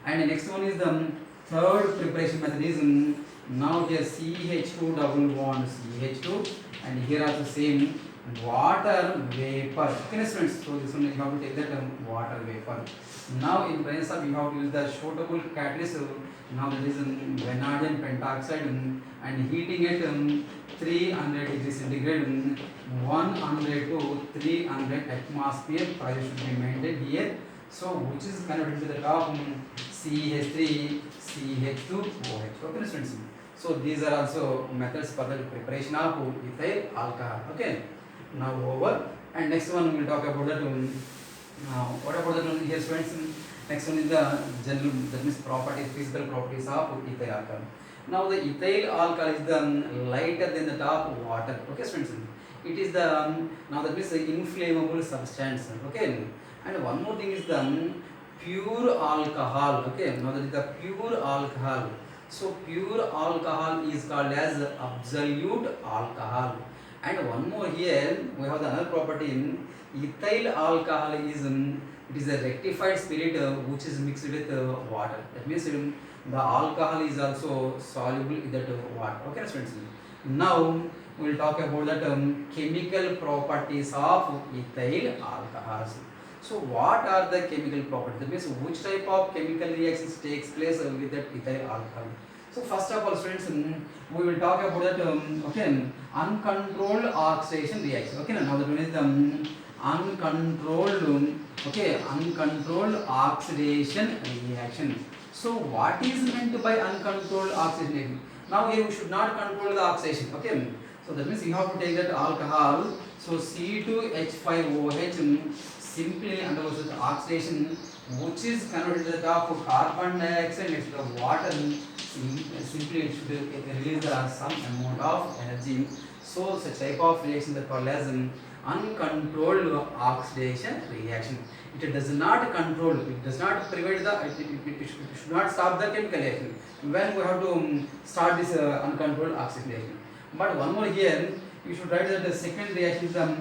And next one is the third preparation method is now here CH2 double bond CH2, and here also same water vapor. Okay, students. So this one you have to take the term water vapor. Now in presence of you have to use the suitable catalyst. Now that is vanadium pentoxide and heating it 300 degrees centigrade, 100 to 300 atmosphere pressure should be maintained here. So which is converted to the top CH3 CH2 OH. Okay, students. So these are also methods for the preparation of ethyl alcohol. Okay. Now over, and next one we will talk about that. What about that here, students? Next one is the general, that means properties, physical properties of ethyl alcohol. Now the ethyl alcohol is the lighter than the top water. Okay, students. It is the now that means the inflammable substance. Okay, and one more thing is the pure alcohol. Okay, now that is the pure alcohol. So pure alcohol is called as absolute alcohol. And one more here, we have the another property in ethyl alcohol is it is a rectified spirit which is mixed with water. That means the alcohol is also soluble in that water. Okay, friends. Now we will talk about that chemical properties of ethyl alcohols. So what are the chemical properties? That means which type of chemical reactions takes place with that ethyl alcohol. So first of all, students, we will talk about that okay, uncontrolled oxidation reaction. Okay, now that one is the uncontrolled uncontrolled oxidation reaction. So what is meant by uncontrolled oxidation reaction? Now here we should not control the oxidation. Okay, so that means you have to take that alcohol. So C2H5OH simply undergoes the oxidation, which is converted to the top of carbon dioxide next to the water. Simply it should release some amount of energy. So such type of reaction is called as uncontrolled oxidation reaction. It does not control, it does not prevent the, it should not stop the chemical reaction when we have to start this uncontrolled oxidation reaction. But one more here, you should write that the second reaction is the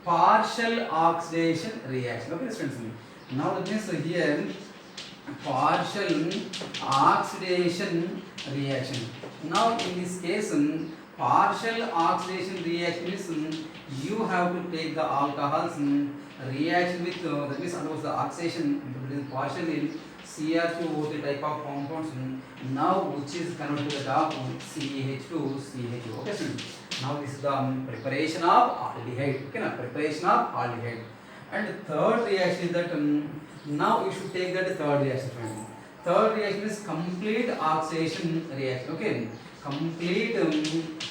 partial oxidation reaction. Okay, friends. Now that means here partial oxidation reaction. Now in this case, partial oxidation reaction is you have to take the alcohols reaction with that means undergoes the oxidation partially Cr2O3 type of compounds now which is converted to the top CH2 CH2. Okay, so now this is the preparation of aldehyde. Okay, now preparation of aldehyde. And third reaction is that now you should take that third reaction. Third reaction is complete oxidation reaction. Okay, complete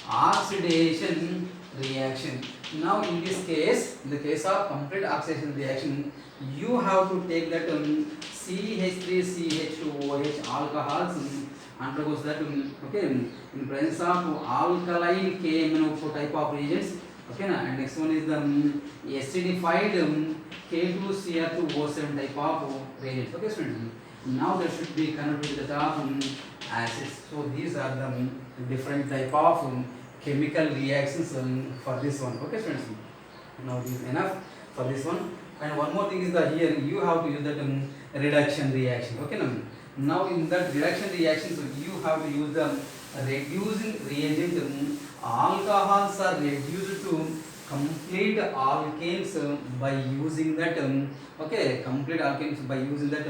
oxidation reaction. Now in this case, in the case of complete oxidation reaction, you have to take that CH3CH2OH alcohols undergoes that okay in presence of alkaline KMnO4 type of reagents. Okay, and next one is the acidified K2Cr2O7 type of reagents. Okay, students. Now there should be converted to the top acids. So these are the different type of chemical reactions for this one. Okay, students. Now this is enough for this one. And one more thing is that here you have to use that reduction reaction. Okay, now in that reduction reaction, so you have to use the reducing reagent. Alcohols are reduced to complete alkanes by using that okay, complete alkanes by using that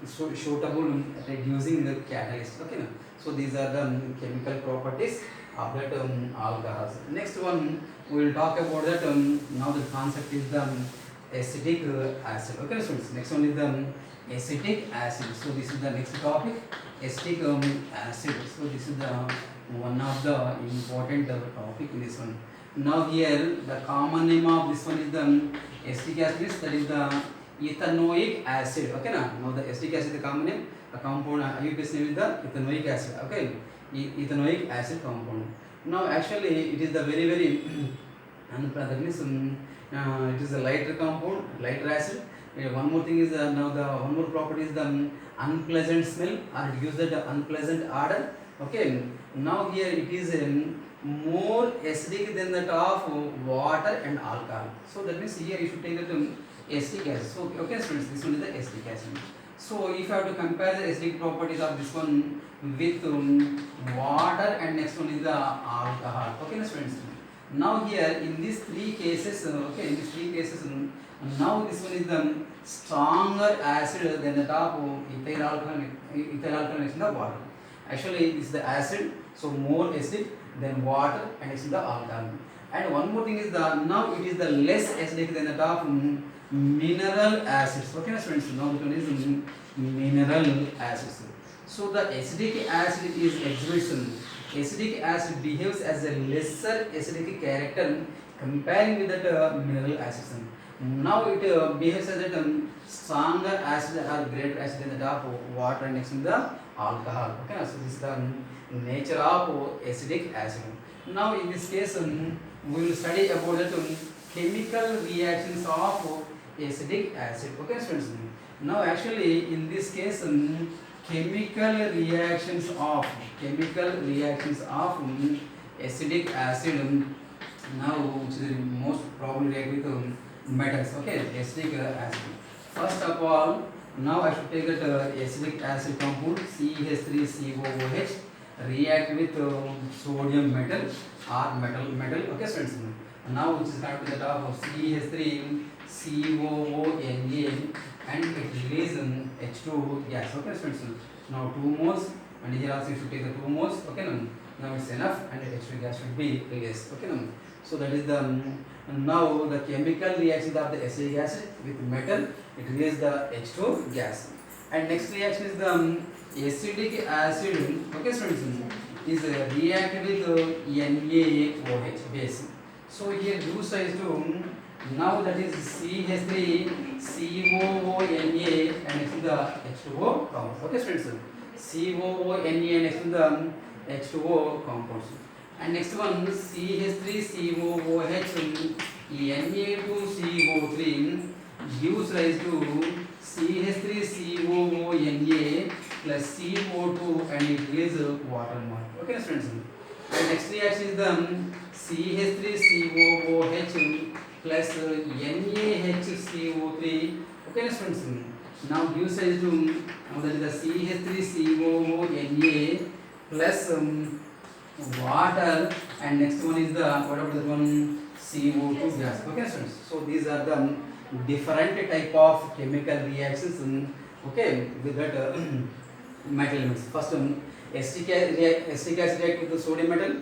suitable reducing the catalyst. Okay, so these are the chemical properties of that alcohols. Next one we will talk about that now the concept is the acetic acid. Okay, so next one is the acetic acid. So this is the next topic, acetic acid. So this is the one of the important topic in this one. Now here the common name of this one is the acetic acid, that is the ethanoic acid. Okay, now the acetic acid the common name, the compound IUPAC name is the ethanoic acid. Okay, ethanoic acid compound. Now actually it is the very and that means it is a lighter compound, lighter acid. One more thing is now the one more property is the unpleasant smell, or it gives the unpleasant odor. Okay, now here it is more acidic than that of water and alcohol. So that means here you should take the acetic acid. So okay, students, this one is the acetic acid. So if I have to compare the acidic properties of this one with water, and next one is the alcohol. Okay, students. Now here in these three cases, okay, in these three cases, now this one is the stronger acid than the top ethyl alcohol. Ethyl alcohol is in the water. Actually, this is the acid, so more acidic than water, and it's in the alcohol. And one more thing is the now it is the less acidic than the top mineral acids. Okay, students. Now the one is mineral acids. So the acidic acid is exhibition. Acidic acid behaves as a lesser acidic character comparing with that mineral acids. Now it behaves as a stronger acid or greater acid than the top water, and next in the alcohol. Okay, so this is the nature of acidic acid. Now in this case, we will study about the chemical reactions of acidic acid. Okay, students. Now actually in this case, chemical reactions of acidic acid, now which is the most probably react with metals. Okay, acidic acid. First of all, now I should take that acidic acid compound CH3COOH react with sodium metal or metal. Okay, friends. Now which is coming to the top of CH3COONA, and it releases H2 gas. Okay, friends. Now 2 moles, and here also you should take the 2 moles. Okay, now it's enough, and H2 gas should be released. Okay, so that is the now the chemical reaction of the acidic acid with metal, it releases the H2 gas. And next reaction is the acidic acid. Okay, students, is react with NaOH base. So here use is to now that is CH3COONA, and next to the H2O compound. Okay, students, COONA next to the H2O compounds. And next one CH3COOH Na2CO3 gives rise to CH3COONA plus CO2, and it releases water molecule. Okay, students. And next reaction is the CH3COOH plus NaHCO3. Okay, students. Now gives rise to now that is the CH3COONA plus water, and next one is the what about that one CO2 gas. Okay, students. So these are the different type of chemical reactions. Okay, with that metal elements. First acetic acid react with the sodium metal,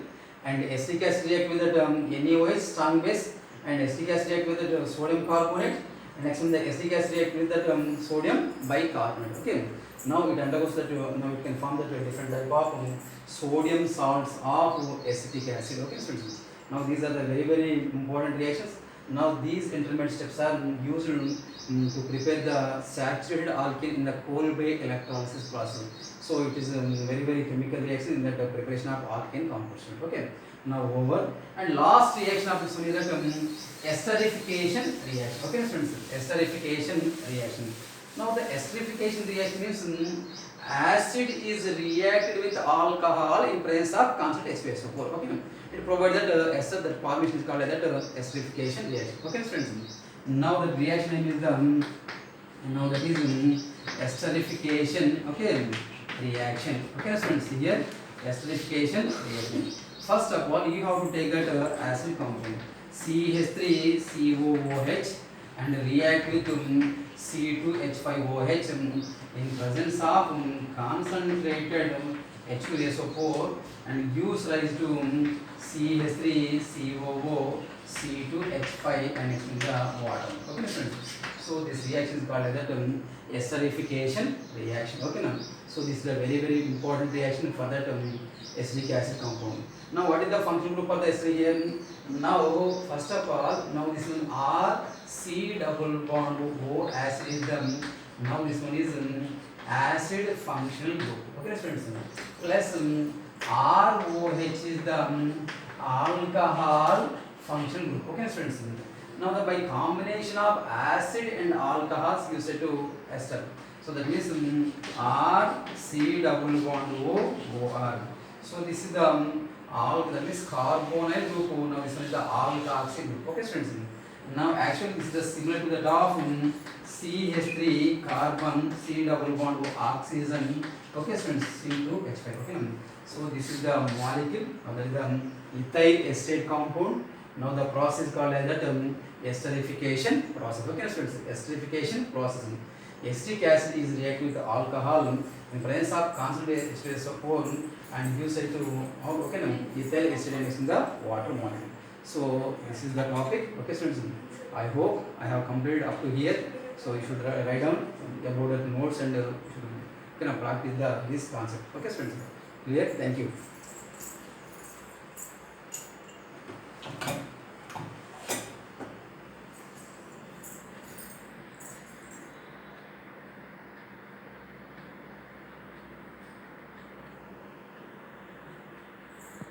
and acetic acid react with that NaOH strong base, and acetic acid react with that sodium carbonate, and next one the acetic acid react with that sodium bicarbonate. Okay, now it undergoes that now it can form that different type of sodium salts of acetic acid. Okay, students. Now these are the very important reactions. Now these intermediate steps are used to prepare the saturated alkene in the Kolbe electrolysis process. So it is a very chemical reaction in that preparation of alkane composition. Okay, now over. And last reaction of this one is that esterification reaction. Okay, students, esterification reaction. Now the esterification reaction means acid is reacted with alcohol in presence of constant H2SO4. Okay, it provides that ester, that formation is called as that esterification reaction. Okay, friends. Now the reaction name is the now that is esterification. Okay, reaction. Okay, friends. Here esterification reaction. First of all, you have to take that acid compound CH3COOH and react with C2H5OH in presence of concentrated H2SO4, and gives rise to CH3COO C2H5, and it's in the water. Okay, friends. So this reaction is called as that esterification reaction. Okay, now. So this is a very important reaction for that acidic acid compound. Now what is the functional group of the ester here? Now first of all, now this one RC double bond O acid is the now this one is acid functional group. Okay, friends. Plus ROH is the alcohol functional group. Okay, friends. Now the by combination of acid and alcohols gives it to ester. So that means RC double bond O OR. So this is the that is carbonyl group. Now this one is the alkoxy group. Okay, friends. Now actually this is the similar to that of CH3 carbon C double bond oxygen. Okay students, C2H5. Okay. So this is the molecule, that is the ethyl acetate compound. Now the process called as that esterification process. Okay students, esterification process. Acetic acid is reacted with alcohol in presence of concentrated H2SO4 and gives it to ethyl acetate in the water molecule. So this is the topic. Okay students, I hope I have completed up to here. So you should write down about the notes and you should practice this concept. Okay students, clear? Thank you.